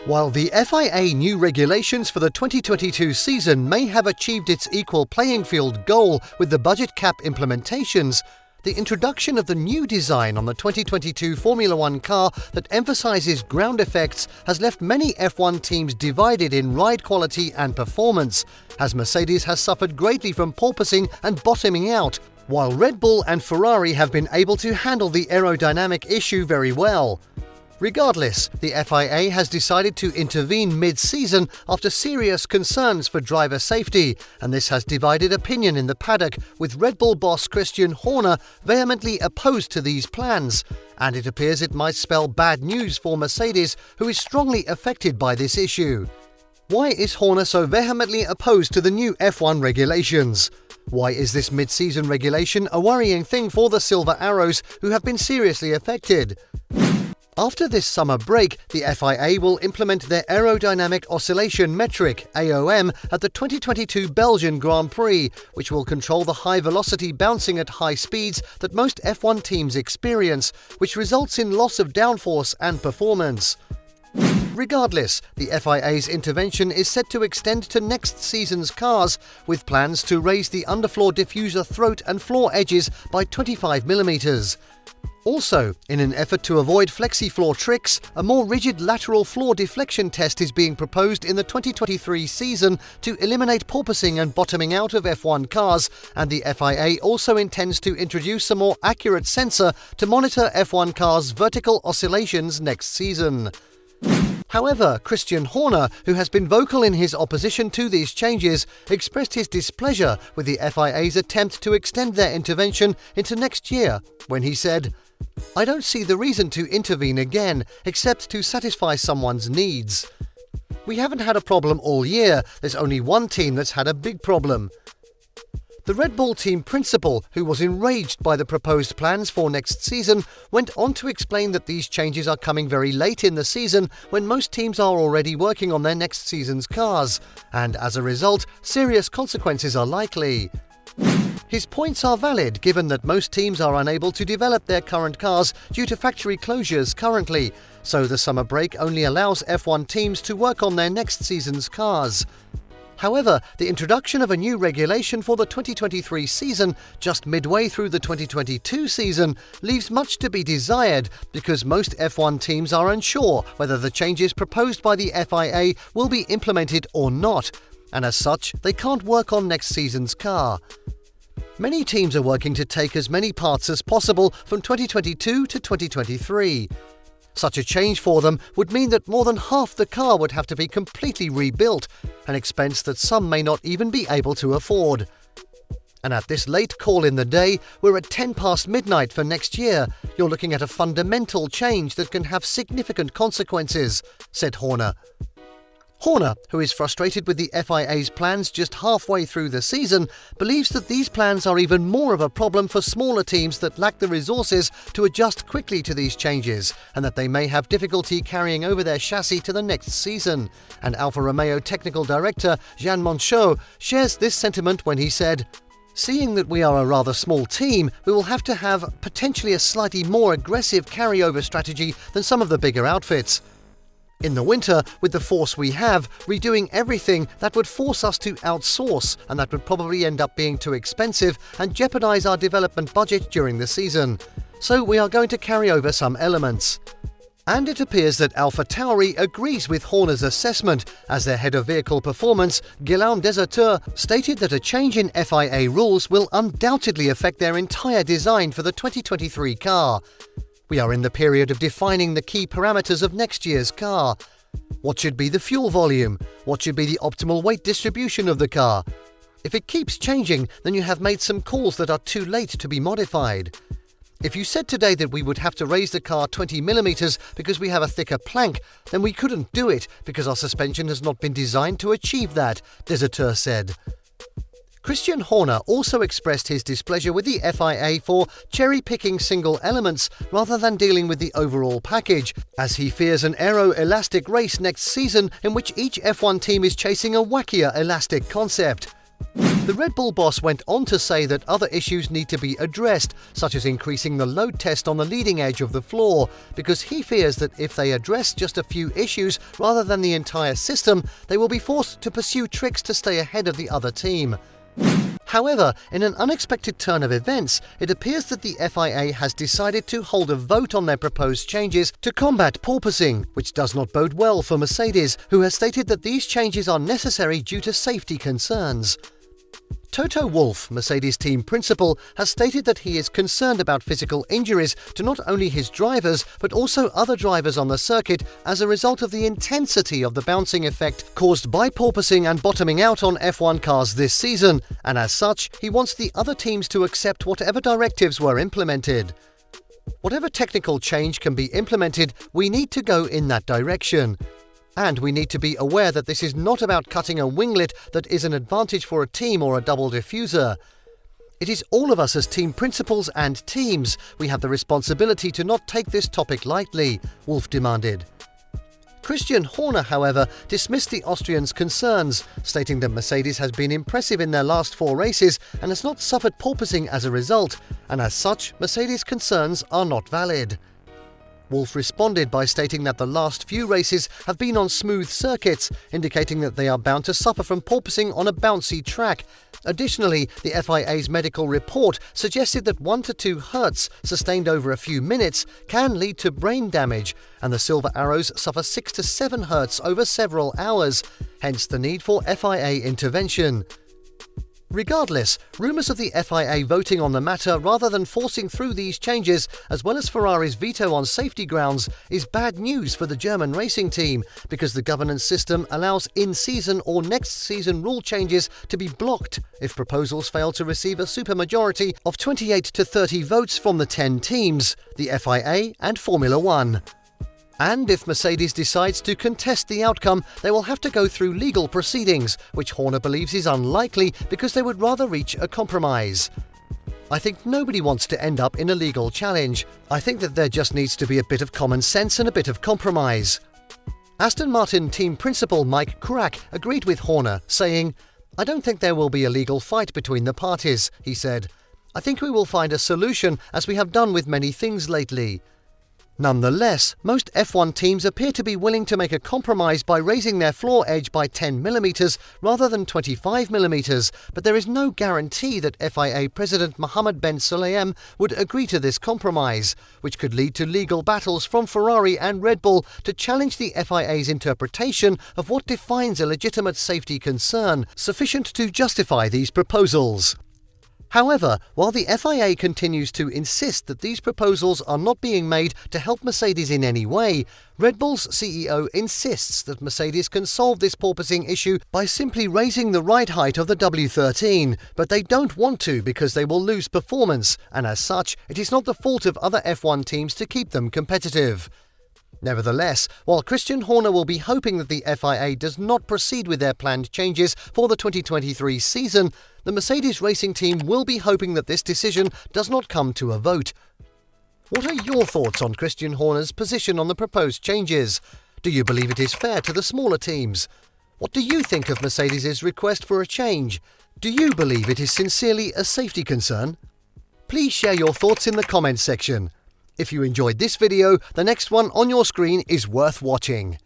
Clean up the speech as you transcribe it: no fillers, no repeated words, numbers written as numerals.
While the FIA new regulations for the 2022 season may have achieved its equal playing field goal with the budget cap implementations, the introduction of the new design on the 2022 Formula One car that emphasizes ground effects has left many F1 teams divided in ride quality and performance, as Mercedes has suffered greatly from porpoising and bottoming out, while Red Bull and Ferrari have been able to handle the aerodynamic issue very well. Regardless, the FIA has decided to intervene mid-season after serious concerns for driver safety, and this has divided opinion in the paddock, with Red Bull boss Christian Horner vehemently opposed to these plans, and it appears it might spell bad news for Mercedes, who is strongly affected by this issue. Why is Horner so vehemently opposed to the new F1 regulations? Why is this mid-season regulation a worrying thing for the Silver Arrows, who have been seriously affected? After this summer break, the FIA will implement their aerodynamic oscillation metric (AOM) at the 2022 Belgian Grand Prix, which will control the high-velocity bouncing at high speeds that most F1 teams experience, which results in loss of downforce and performance. Regardless, the FIA's intervention is set to extend to next season's cars, with plans to raise the underfloor diffuser throat and floor edges by 25mm. Also, in an effort to avoid flexi-floor tricks, a more rigid lateral floor deflection test is being proposed in the 2023 season to eliminate porpoising and bottoming out of F1 cars, and the FIA also intends to introduce a more accurate sensor to monitor F1 cars' vertical oscillations next season. However, Christian Horner, who has been vocal in his opposition to these changes, expressed his displeasure with the FIA's attempt to extend their intervention into next year, when he said, "I don't see the reason to intervene again, except to satisfy someone's needs. We haven't had a problem all year, there's only one team that's had a big problem." The Red Bull team principal, who was enraged by the proposed plans for next season, went on to explain that these changes are coming very late in the season when most teams are already working on their next season's cars, and as a result, serious consequences are likely. His points are valid given that most teams are unable to develop their current cars due to factory closures currently, so the summer break only allows F1 teams to work on their next season's cars. However, the introduction of a new regulation for the 2023 season just midway through the 2022 season leaves much to be desired because most F1 teams are unsure whether the changes proposed by the FIA will be implemented or not, and as such, they can't work on next season's car. Many teams are working to take as many parts as possible from 2022 to 2023. Such a change for them would mean that more than half the car would have to be completely rebuilt, an expense that some may not even be able to afford. And at this late call in the day, we're at 10 past midnight for next year. You're looking at a fundamental change that can have significant consequences, said Horner. Horner, who is frustrated with the FIA's plans just halfway through the season, believes that these plans are even more of a problem for smaller teams that lack the resources to adjust quickly to these changes, and that they may have difficulty carrying over their chassis to the next season. And Alfa Romeo technical director Jean Monchot shares this sentiment when he said, "Seeing that we are a rather small team, we will have to have potentially a slightly more aggressive carryover strategy than some of the bigger outfits. In the winter, with the force we have, redoing everything, that would force us to outsource, and that would probably end up being too expensive and jeopardize our development budget during the season. So we are going to carry over some elements." And it appears that AlphaTauri agrees with Horner's assessment, as their head of vehicle performance, Guillaume Deserteur, stated that a change in FIA rules will undoubtedly affect their entire design for the 2023 car. "We are in the period of defining the key parameters of next year's car. What should be the fuel volume? What should be the optimal weight distribution of the car? If it keeps changing, then you have made some calls that are too late to be modified. If you said today that we would have to raise the car 20mm because we have a thicker plank, then we couldn't do it because our suspension has not been designed to achieve that," Deserteur said. Christian Horner also expressed his displeasure with the FIA for cherry-picking single elements rather than dealing with the overall package, as he fears an aero-elastic race next season in which each F1 team is chasing a wackier elastic concept. The Red Bull boss went on to say that other issues need to be addressed, such as increasing the load test on the leading edge of the floor, because he fears that if they address just a few issues rather than the entire system, they will be forced to pursue tricks to stay ahead of the other team. However, in an unexpected turn of events, it appears that the FIA has decided to hold a vote on their proposed changes to combat porpoising, which does not bode well for Mercedes, who has stated that these changes are necessary due to safety concerns. Toto Wolff, Mercedes team principal, has stated that he is concerned about physical injuries to not only his drivers but also other drivers on the circuit as a result of the intensity of the bouncing effect caused by porpoising and bottoming out on F1 cars this season, and as such, he wants the other teams to accept whatever directives were implemented. Whatever technical change can be implemented, we need to go in that direction. And we need to be aware that this is not about cutting a winglet that is an advantage for a team or a double diffuser. It is all of us as team principals and teams. We have the responsibility to not take this topic lightly, Wolff demanded. Christian Horner, however, dismissed the Austrian's concerns, stating that Mercedes has been impressive in their last 4 races and has not suffered porpoising as a result, and as such, Mercedes' concerns are not valid. Wolff responded by stating that the last few races have been on smooth circuits, indicating that they are bound to suffer from porpoising on a bouncy track. Additionally, the FIA's medical report suggested that 1 to 2 hertz sustained over a few minutes can lead to brain damage, and the Silver Arrows suffer 6 to 7 hertz over several hours, hence the need for FIA intervention. Regardless, rumours of the FIA voting on the matter rather than forcing through these changes, as well as Ferrari's veto on safety grounds, is bad news for the German racing team, because the governance system allows in-season or next-season rule changes to be blocked if proposals fail to receive a supermajority of 28 to 30 votes from the 10 teams, the FIA and Formula One. And if Mercedes decides to contest the outcome, they will have to go through legal proceedings, which Horner believes is unlikely because they would rather reach a compromise. I think nobody wants to end up in a legal challenge. I think that there just needs to be a bit of common sense and a bit of compromise. Aston Martin team principal Mike Crack agreed with Horner, saying, "I don't think there will be a legal fight between the parties," he said. "I think we will find a solution, as we have done with many things lately." Nonetheless, most F1 teams appear to be willing to make a compromise by raising their floor edge by 10mm rather than 25mm, but there is no guarantee that FIA President Mohammed Ben Sulayem would agree to this compromise, which could lead to legal battles from Ferrari and Red Bull to challenge the FIA's interpretation of what defines a legitimate safety concern, sufficient to justify these proposals. However, while the FIA continues to insist that these proposals are not being made to help Mercedes in any way, Red Bull's CEO insists that Mercedes can solve this porpoising issue by simply raising the ride height of the W13, but they don't want to because they will lose performance, and as such, it is not the fault of other F1 teams to keep them competitive. Nevertheless, while Christian Horner will be hoping that the FIA does not proceed with their planned changes for the 2023 season, the Mercedes racing team will be hoping that this decision does not come to a vote. What are your thoughts on Christian Horner's position on the proposed changes? Do you believe it is fair to the smaller teams? What do you think of Mercedes' request for a change? Do you believe it is sincerely a safety concern? Please share your thoughts in the comments section. If you enjoyed this video, the next one on your screen is worth watching.